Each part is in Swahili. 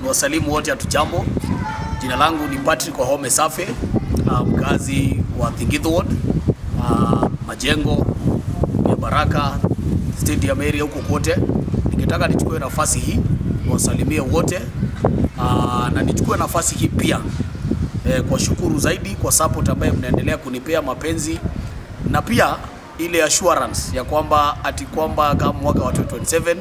Ni wasalimu wote, hatujambo. Jina langu ni Patrick Wahome Safe, mkazi wa Thingithu Ward, Majengo ya Baraka Stadium area huko kote. Ningetaka nichukue nafasi hii niwasalimie wote, na nichukue nafasi hii pia kwa shukuru zaidi kwa support ambayo mnaendelea kunipea mapenzi, na pia ile assurance ya kwamba kama mwaka wa 2027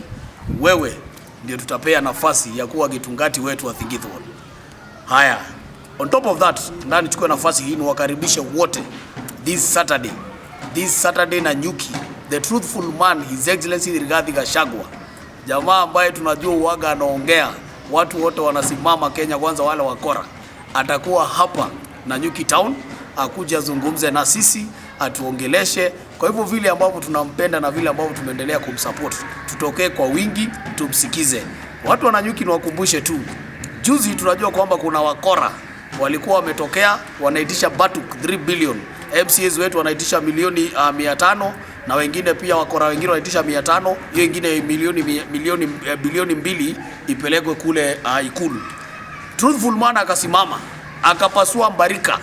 wewe ndio tutapea nafasi ya kuwa gitungati wetu wa Thingithu Ward. Haya, on top of that, ndani nichukue nafasi hii niwakaribishe wote this Saturday na Nyuki, the truthful man, His Excellency Rigathi Gachagua, jamaa ambaye tunajua uwaga anaongea, watu wote wanasimama Kenya kwanza, wale wakora, atakuwa hapa na Nyuki Town, akuja zungumze na sisi, atuongeleshe. Kwa hivyo vile ambavyo tunampenda na vile ambavyo tumeendelea kumsupport, tutokee kwa wingi tumsikize. Watu wa Nyuki, niwakumbushe tu, juzi tunajua kwamba kuna wakora walikuwa wametokea wanaitisha batuk 3 billion. MCAs wetu wanaitisha milioni 500, na wengine pia wakora wengine wanaitisha 500, hiyo ingine bilioni 2 ipelekwe kule Ikulu. Truthful man akasimama akapasua mbarika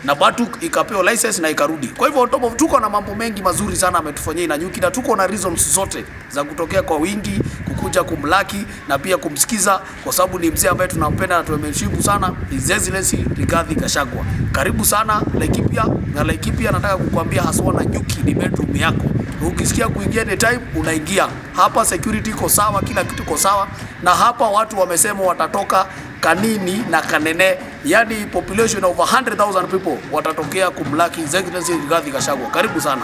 na batuk ikapewa license na ikarudi. Kwa hivyo tuko na mambo mengi mazuri sana ametufanyia na Nyuki, na tuko na reasons zote za kutokea kwa wingi kukuja kumlaki na pia kumsikiza, kwa sababu ni mzee ambaye tunampenda na tumemheshimu sana, His Excellency Rigathi Gachagua. Karibu sana Laikipia, na Laikipia nataka kukuambia haswa na Nyuki ni bedroom yako. Ukisikia kuingia anytime unaingia. Hapa security iko sawa, kila kitu iko sawa, na hapa watu wamesema watatoka Kanini na Kanene, yani population over 100,000 people watatokea kumlaki His Excellency Rigathi Gachagua. Karibu sana.